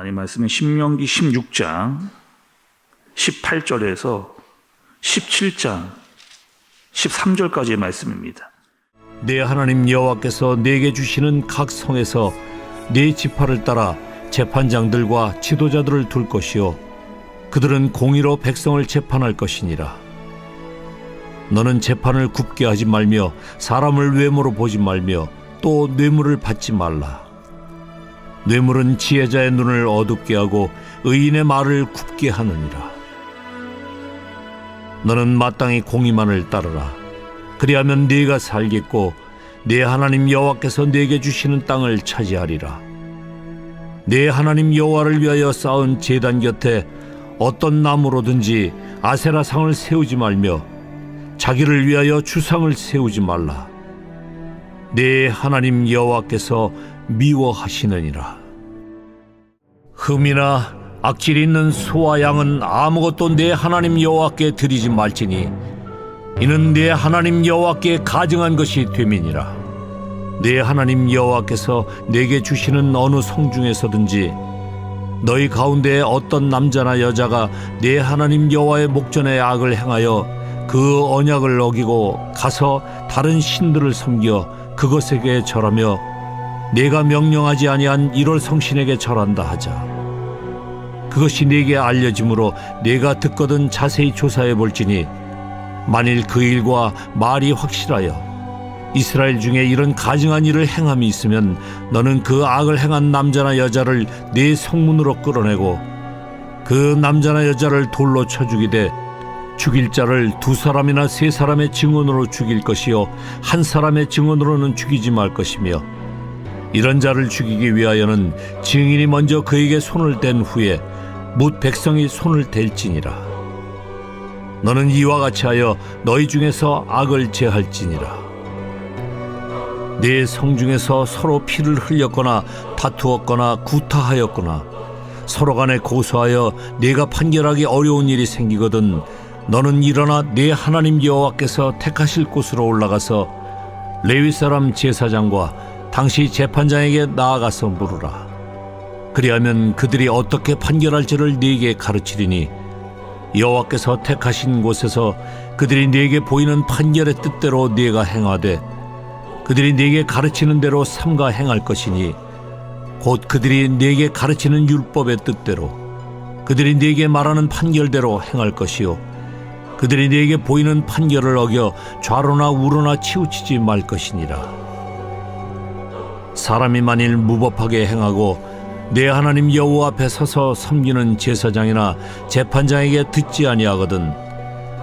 하나님 말씀은 신명기 16장 18절에서 17장 13절까지의 말씀입니다. 내 하나님 여호와께서 내게 주시는 각 성에서 네 지파를 따라 재판장들과 지도자들을 둘 것이요 그들은 공의로 백성을 재판할 것이니라. 너는 재판을 굽게 하지 말며 사람을 외모로 보지 말며 또 뇌물을 받지 말라. 뇌물은 지혜자의 눈을 어둡게 하고 의인의 말을 굽게 하느니라. 너는 마땅히 공의만을 따르라. 그리하면 네가 살겠고 네 하나님 여호와께서 네게 주시는 땅을 차지하리라. 네 하나님 여호와를 위하여 쌓은 제단 곁에 어떤 나무로든지 아세라상을 세우지 말며 자기를 위하여 주상을 세우지 말라. 네 하나님 여호와께서 미워하시느니라. 흠이나 악질이 있는 소와 양은 아무것도 네 하나님 여호와께 드리지 말지니 이는 네 하나님 여호와께 가증한 것이 됨이니라. 네 하나님 여호와께서 내게 주시는 어느 성 중에서든지 너희 가운데 어떤 남자나 여자가 네 하나님 여호와의 목전에 악을 행하여 그 언약을 어기고 가서 다른 신들을 섬겨 그것에게 절하며 내가 명령하지 아니한 이럴 성신에게 절한다 하자. 그것이 네게 알려짐으로 네가 듣거든 자세히 조사해 볼지니 만일 그 일과 말이 확실하여 이스라엘 중에 이런 가증한 일을 행함이 있으면 너는 그 악을 행한 남자나 여자를 네 성문으로 끌어내고 그 남자나 여자를 돌로 쳐 죽이되 죽일 자를 2사람이나 3사람의 증언으로 죽일 것이요 한 사람의 증언으로는 죽이지 말 것이며 이런 자를 죽이기 위하여는 증인이 먼저 그에게 손을 댄 후에 뭇 백성이 손을 댈지니라. 너는 이와 같이 하여 너희 중에서 악을 제할지니라. 네 성 중에서 서로 피를 흘렸거나 다투었거나 구타하였거나 서로 간에 고소하여 네가 판결하기 어려운 일이 생기거든 너는 일어나 네 하나님 여호와께서 택하실 곳으로 올라가서 레위 사람 제사장과 당시 재판장에게 나아가서 물으라. 그리하면 그들이 어떻게 판결할지를 네게 가르치리니 여호와께서 택하신 곳에서 그들이 네게 보이는 판결의 뜻대로 네가 행하되 그들이 네게 가르치는 대로 삼가 행할 것이니 곧 그들이 네게 가르치는 율법의 뜻대로 그들이 네게 말하는 판결대로 행할 것이요 그들이 네게 보이는 판결을 어겨 좌로나 우로나 치우치지 말 것이니라. 사람이 만일 무법하게 행하고 내 하나님 여호와 앞에 서서 섬기는 제사장이나 재판장에게 듣지 아니하거든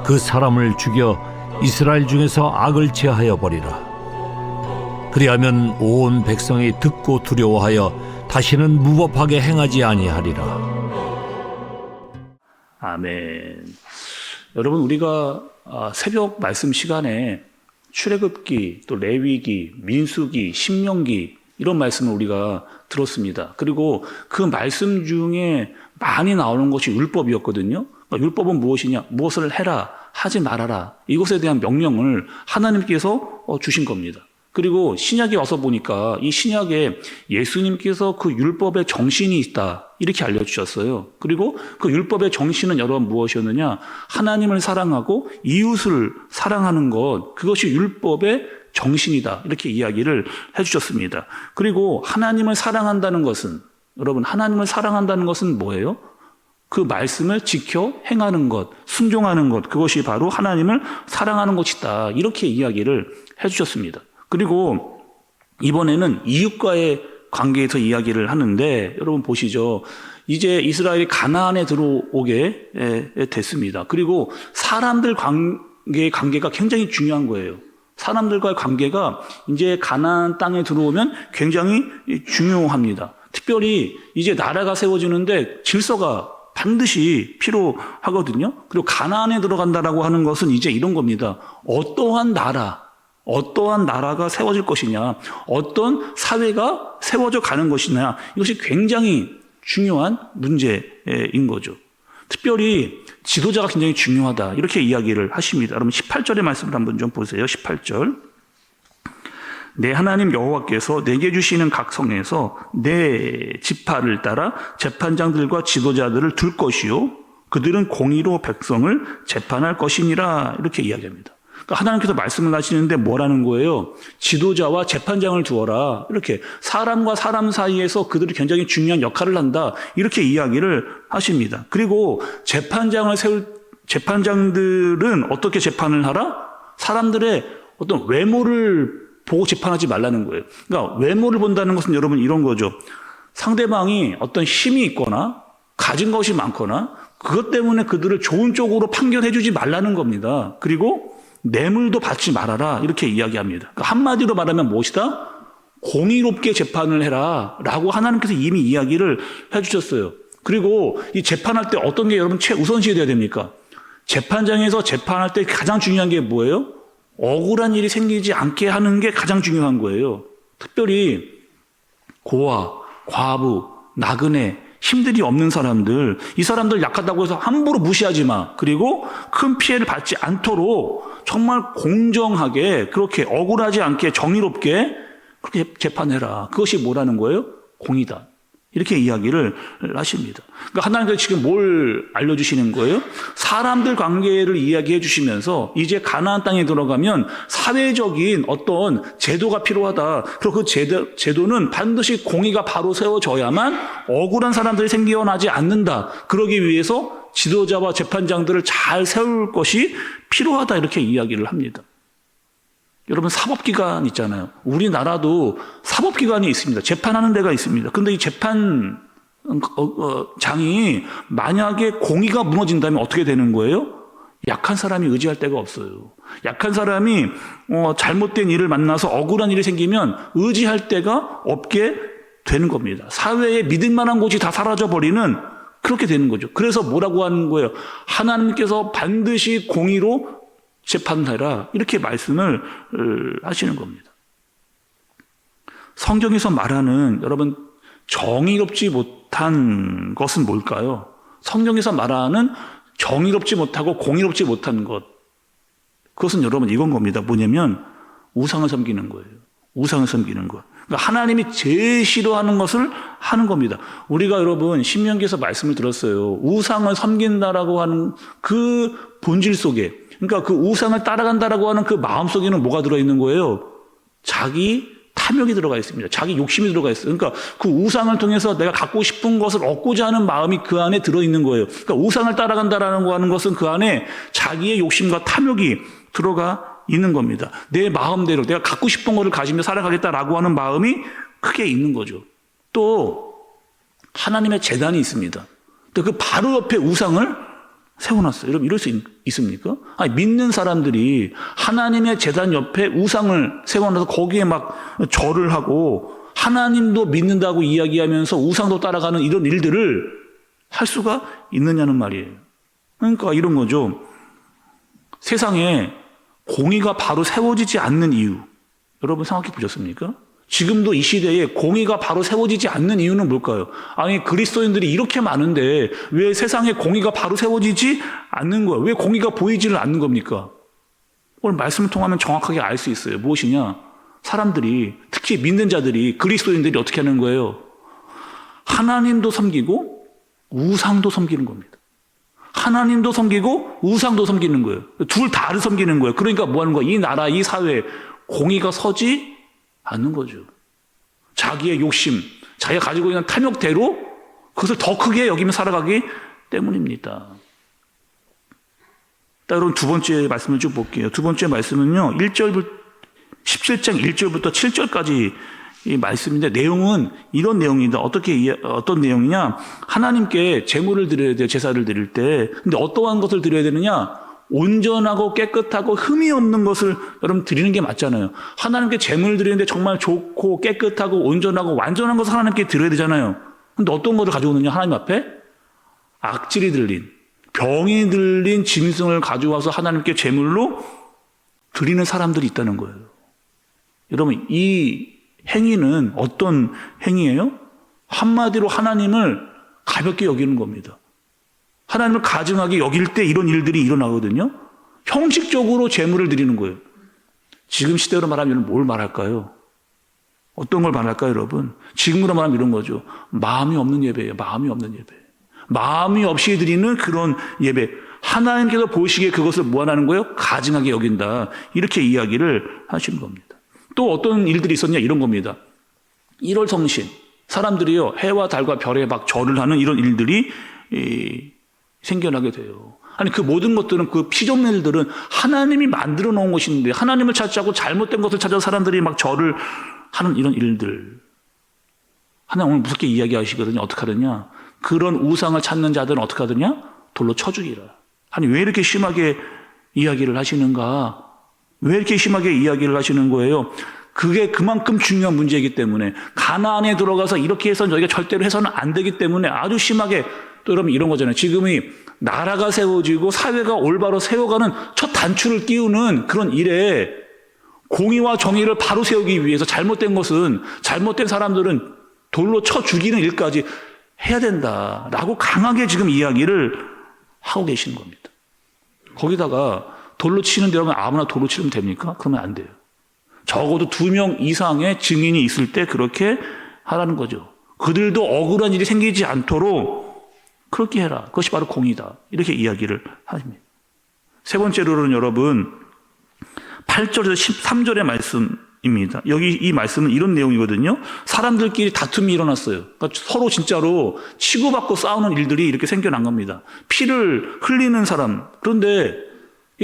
그 사람을 죽여 이스라엘 중에서 악을 제하여 버리라. 그리하면 온 백성이 듣고 두려워하여 다시는 무법하게 행하지 아니하리라. 아멘. 여러분, 우리가 새벽 말씀 시간에 출애굽기, 또 레위기, 민수기, 신명기 이런 말씀을 우리가 들었습니다. 그리고 그 말씀 중에 많이 나오는 것이 율법이었거든요. 그러니까 율법은 무엇이냐? 무엇을 해라, 하지 말아라. 이것에 대한 명령을 하나님께서 주신 겁니다. 그리고 신약에 와서 보니까 이 신약에 예수님께서 그 율법의 정신이 있다 이렇게 알려주셨어요. 그리고 그 율법의 정신은 여러분 무엇이었느냐? 하나님을 사랑하고 이웃을 사랑하는 것, 그것이 율법의 정신이다 이렇게 이야기를 해주셨습니다. 그리고 하나님을 사랑한다는 것은, 여러분 하나님을 사랑한다는 것은 뭐예요? 그 말씀을 지켜 행하는 것, 순종하는 것, 그것이 바로 하나님을 사랑하는 것이다 이렇게 이야기를 해주셨습니다. 그리고 이번에는 이웃과의 관계에서 이야기를 하는데, 여러분 보시죠. 이제 이스라엘이 가나안에 들어오게 됐습니다. 그리고 사람들 관계가 굉장히 중요한 거예요. 사람들과의 관계가 이제 가나안 땅에 들어오면 굉장히 중요합니다. 특별히 이제 나라가 세워지는데 질서가 반드시 필요하거든요. 그리고 가나안에 들어간다라고 하는 것은 이제 이런 겁니다. 어떠한 나라가 세워질 것이냐, 어떤 사회가 세워져 가는 것이냐, 이것이 굉장히 중요한 문제인 거죠. 특별히 지도자가 굉장히 중요하다 이렇게 이야기를 하십니다. 여러분 18절의 말씀을 한번 좀 보세요. 18절. 내 하나님 여호와께서 내게 주시는 각 성에서 내 지파를 따라 재판장들과 지도자들을 둘 것이요 그들은 공의로 백성을 재판할 것이니라 이렇게 이야기합니다. 그러니까 하나님께서 말씀을 하시는데 뭐라는 거예요? 지도자와 재판장을 두어라. 이렇게 사람과 사람 사이에서 그들이 굉장히 중요한 역할을 한다. 이렇게 이야기를 하십니다. 그리고 재판장들은 어떻게 재판을 하라? 사람들의 어떤 외모를 보고 재판하지 말라는 거예요. 그러니까 외모를 본다는 것은 여러분 이런 거죠. 상대방이 어떤 힘이 있거나 가진 것이 많거나 그것 때문에 그들을 좋은 쪽으로 판결해 주지 말라는 겁니다. 그리고 뇌물도 받지 말아라 이렇게 이야기합니다. 그러니까 한마디로 말하면 무엇이다? 공의롭게 재판을 해라 라고 하나님께서 이미 이야기를 해주셨어요. 그리고 이 재판할 때 어떤 게 여러분 최우선시해야 돼야 됩니까? 재판장에서 재판할 때 가장 중요한 게 뭐예요? 억울한 일이 생기지 않게 하는 게 가장 중요한 거예요. 특별히 고아, 과부, 나그네, 힘들이 없는 사람들, 이 사람들 약하다고 해서 함부로 무시하지 마. 그리고 큰 피해를 받지 않도록 정말 공정하게 그렇게 억울하지 않게 정의롭게 그렇게 재판해라. 그것이 뭐라는 거예요? 공의다. 이렇게 이야기를 하십니다. 그러니까 하나님께서 지금 뭘 알려주시는 거예요? 사람들 관계를 이야기해 주시면서 이제 가나안 땅에 들어가면 사회적인 어떤 제도가 필요하다. 그리고 그 제도는 반드시 공의가 바로 세워져야만 억울한 사람들이 생겨나지 않는다. 그러기 위해서 지도자와 재판장들을 잘 세울 것이 필요하다. 이렇게 이야기를 합니다. 여러분 사법기관 있잖아요. 우리나라도 사법기관이 있습니다. 재판하는 데가 있습니다. 그런데 이 재판장이 만약에 공의가 무너진다면 어떻게 되는 거예요? 약한 사람이 의지할 데가 없어요. 약한 사람이 잘못된 일을 만나서 억울한 일이 생기면 의지할 데가 없게 되는 겁니다. 사회에 믿을 만한 곳이 다 사라져버리는 그렇게 되는 거죠. 그래서 뭐라고 하는 거예요? 하나님께서 반드시 공의로 재판해라 이렇게 말씀을 하시는 겁니다. 성경에서 말하는 여러분 정의롭지 못한 것은 뭘까요? 성경에서 말하는 정의롭지 못하고 공의롭지 못한 것 그것은 여러분 이건 겁니다. 뭐냐면 우상을 섬기는 거예요. 우상을 섬기는 것. 그러니까 하나님이 제일 싫어하는 것을 하는 겁니다. 우리가 여러분 신명기에서 말씀을 들었어요. 우상을 섬긴다라고 하는 그 본질 속에 그러니까 그 우상을 따라간다라고 하는 그 마음 속에는 뭐가 들어있는 거예요? 자기 탐욕이 들어가 있습니다. 자기 욕심이 들어가 있어요. 그러니까 그 우상을 통해서 내가 갖고 싶은 것을 얻고자 하는 마음이 그 안에 들어있는 거예요. 그러니까 우상을 따라간다라고 하는 것은 그 안에 자기의 욕심과 탐욕이 들어가 있는 겁니다. 내 마음대로 내가 갖고 싶은 것을 가지며 살아가겠다라고 하는 마음이 크게 있는 거죠. 또 하나님의 제단이 있습니다. 그 바로 옆에 우상을 세워놨어요. 여러분 이럴 수 있습니까? 아니, 믿는 사람들이 하나님의 제단 옆에 우상을 세워놔서 거기에 막 절을 하고 하나님도 믿는다고 이야기하면서 우상도 따라가는 이런 일들을 할 수가 있느냐는 말이에요. 그러니까 이런 거죠. 세상에 공의가 바로 세워지지 않는 이유 여러분 생각해 보셨습니까? 지금도 이 시대에 공의가 바로 세워지지 않는 이유는 뭘까요? 아니 그리스도인들이 이렇게 많은데 왜 세상에 공의가 바로 세워지지 않는 거예요? 왜 공의가 보이지를 않는 겁니까? 오늘 말씀을 통하면 정확하게 알 수 있어요. 무엇이냐? 사람들이 특히 믿는 자들이 그리스도인들이 어떻게 하는 거예요? 하나님도 섬기고 우상도 섬기는 겁니다. 하나님도 섬기고 우상도 섬기는 거예요. 둘 다를 섬기는 거예요. 그러니까 뭐 하는 거예요? 이 나라, 이 사회에 공의가 서지 않는 거죠. 자기의 욕심, 자기가 가지고 있는 탐욕대로 그것을 더 크게 여기며 살아가기 때문입니다. 여러분 두 번째 말씀을 쭉 볼게요. 두 번째 말씀은요. 17장 1절부터 7절까지 이 말씀인데 내용은 이런 내용입니다. 어떤 내용이냐? 하나님께 제물을 드려야 돼요. 제사를 드릴 때. 근데 어떠한 것을 드려야 되느냐? 온전하고 깨끗하고 흠이 없는 것을 여러분 드리는 게 맞잖아요. 하나님께 제물을 드리는데 정말 좋고 깨끗하고 온전하고 완전한 것을 하나님께 드려야 되잖아요. 근데 어떤 것을 가져오느냐? 하나님 앞에 악질이 들린 병이 들린 짐승을 가져와서 하나님께 제물로 드리는 사람들이 있다는 거예요. 여러분 이 행위는 어떤 행위예요? 한마디로 하나님을 가볍게 여기는 겁니다. 하나님을 가증하게 여길 때 이런 일들이 일어나거든요. 형식적으로 제물을 드리는 거예요. 지금 시대로 말하면 뭘 말할까요? 어떤 걸 말할까요, 여러분? 지금으로 말하면 이런 거죠. 마음이 없는 예배예요. 마음이 없는 예배. 마음이 없이 드리는 그런 예배. 하나님께서 보시기에 그것을 무한하는 거예요? 가증하게 여긴다. 이렇게 이야기를 하시는 겁니다. 또 어떤 일들이 있었냐? 이런 겁니다. 1월 성신. 사람들이요, 해와 달과 별에 막 절을 하는 이런 일들이 생겨나게 돼요. 아니, 그 모든 것들은, 그 피조물들은 하나님이 만들어 놓은 것인데, 하나님을 찾지 않고 잘못된 것을 찾아 사람들이 막 절을 하는 이런 일들. 하나님 오늘 무섭게 이야기하시거든요. 어떻게 하느냐? 그런 우상을 찾는 자들은 어떻게 하느냐? 돌로 쳐 죽이라. 아니, 왜 이렇게 심하게 이야기를 하시는가? 왜 이렇게 심하게 이야기를 하시는 거예요? 그게 그만큼 중요한 문제이기 때문에, 가나안에 들어가서 이렇게 해서는 저희가 절대로 해서는 안 되기 때문에 아주 심하게, 또 여러분 이런 거잖아요. 지금이 나라가 세워지고 사회가 올바로 세워가는 첫 단추를 끼우는 그런 일에 공의와 정의를 바로 세우기 위해서 잘못된 것은, 잘못된 사람들은 돌로 쳐 죽이는 일까지 해야 된다라고 강하게 지금 이야기를 하고 계시는 겁니다. 거기다가 돌로 치는 데라면 아무나 돌로 치면 됩니까? 그러면 안 돼요. 적어도 2명 이상의 증인이 있을 때 그렇게 하라는 거죠. 그들도 억울한 일이 생기지 않도록 그렇게 해라. 그것이 바로 공의다. 이렇게 이야기를 하십니다. 세 번째로는 여러분 8절에서 13절의 말씀입니다. 여기 이 말씀은 이런 내용이거든요. 사람들끼리 다툼이 일어났어요. 그러니까 서로 진짜로 치고받고 싸우는 일들이 이렇게 생겨난 겁니다. 피를 흘리는 사람. 그런데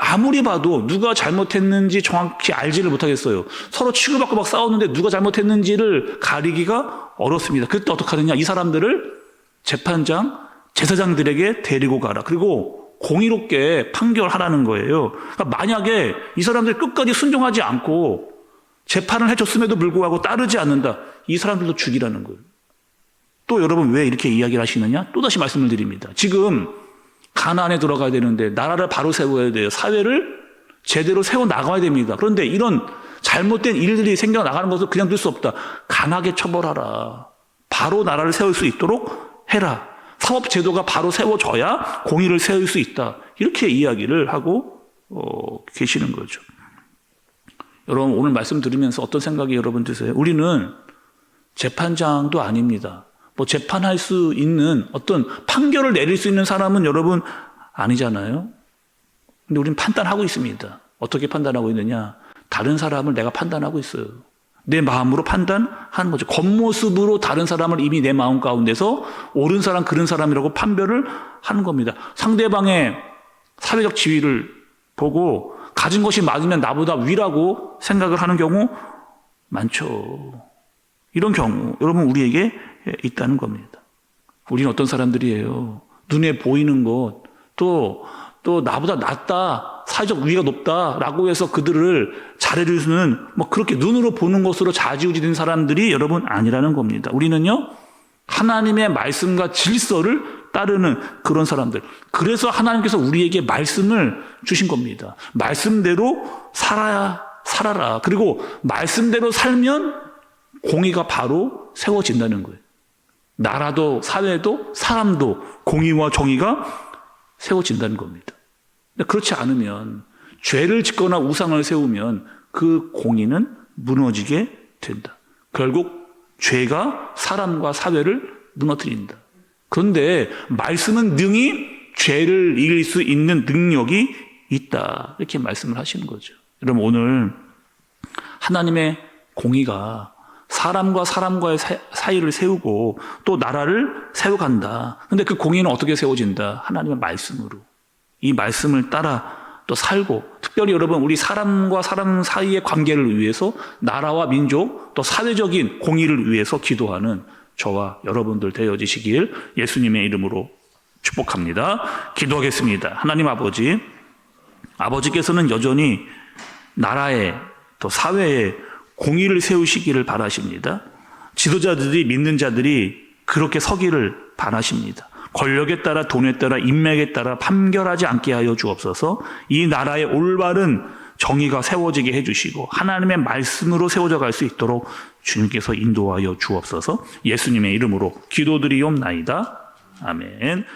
아무리 봐도 누가 잘못했는지 정확히 알지를 못하겠어요. 서로 치고받고 막 싸우는데 누가 잘못했는지를 가리기가 어렵습니다. 그때 어떻게 하느냐? 이 사람들을 재판장, 제사장들에게 데리고 가라. 그리고 공의롭게 판결하라는 거예요. 그러니까 만약에 이 사람들이 끝까지 순종하지 않고 재판을 해줬음에도 불구하고 따르지 않는다. 이 사람들도 죽이라는 거예요. 또 여러분 왜 이렇게 이야기를 하시느냐? 또다시 말씀을 드립니다. 지금 가나안에 들어가야 되는데 나라를 바로 세워야 돼요. 사회를 제대로 세워나가야 됩니다. 그런데 이런 잘못된 일들이 생겨나가는 것을 그냥 둘 수 없다. 강하게 처벌하라. 바로 나라를 세울 수 있도록 해라. 사법제도가 바로 세워져야 공의를 세울 수 있다. 이렇게 이야기를 하고 계시는 거죠. 여러분 오늘 말씀 들으면서 어떤 생각이 여러분 드세요? 우리는 재판장도 아닙니다. 뭐 재판할 수 있는 어떤 판결을 내릴 수 있는 사람은 여러분 아니잖아요. 근데 우리는 판단하고 있습니다. 어떻게 판단하고 있느냐? 다른 사람을 내가 판단하고 있어요. 내 마음으로 판단하는 거죠. 겉모습으로 다른 사람을 이미 내 마음 가운데서 옳은 사람, 그른 사람이라고 판별을 하는 겁니다. 상대방의 사회적 지위를 보고 가진 것이 많으면 나보다 위라고 생각을 하는 경우 많죠. 이런 경우 여러분 우리에게 있다는 겁니다. 우리는 어떤 사람들이에요? 눈에 보이는 것, 또 나보다 낫다, 사회적 위가 높다라고 해서 그들을 잘해주는 뭐 그렇게 눈으로 보는 것으로 좌지우지된 사람들이 여러분 아니라는 겁니다. 우리는요 하나님의 말씀과 질서를 따르는 그런 사람들. 그래서 하나님께서 우리에게 말씀을 주신 겁니다. 말씀대로 살아라. 그리고 말씀대로 살면 공의가 바로 세워진다는 거예요. 나라도 사회도 사람도 공의와 정의가 세워진다는 겁니다. 근데 그렇지 않으면 죄를 짓거나 우상을 세우면 그 공의는 무너지게 된다. 결국 죄가 사람과 사회를 무너뜨린다. 그런데 말씀은 능히 죄를 이길 수 있는 능력이 있다. 이렇게 말씀을 하시는 거죠. 여러분 오늘 하나님의 공의가 사람과 사람과의 사이를 세우고 또 나라를 세워간다. 그런데 그 공의는 어떻게 세워진다? 하나님의 말씀으로. 이 말씀을 따라 또 살고, 특별히 여러분 우리 사람과 사람 사이의 관계를 위해서 나라와 민족 또 사회적인 공의를 위해서 기도하는 저와 여러분들 되어지시길 예수님의 이름으로 축복합니다. 기도하겠습니다. 하나님 아버지께서는 여전히 나라에 또 사회에 공의를 세우시기를 바라십니다. 지도자들이 믿는 자들이 그렇게 서기를 바라십니다. 권력에 따라 돈에 따라 인맥에 따라 판결하지 않게 하여 주옵소서. 이 나라의 올바른 정의가 세워지게 해주시고 하나님의 말씀으로 세워져 갈 수 있도록 주님께서 인도하여 주옵소서. 예수님의 이름으로 기도드리옵나이다. 아멘.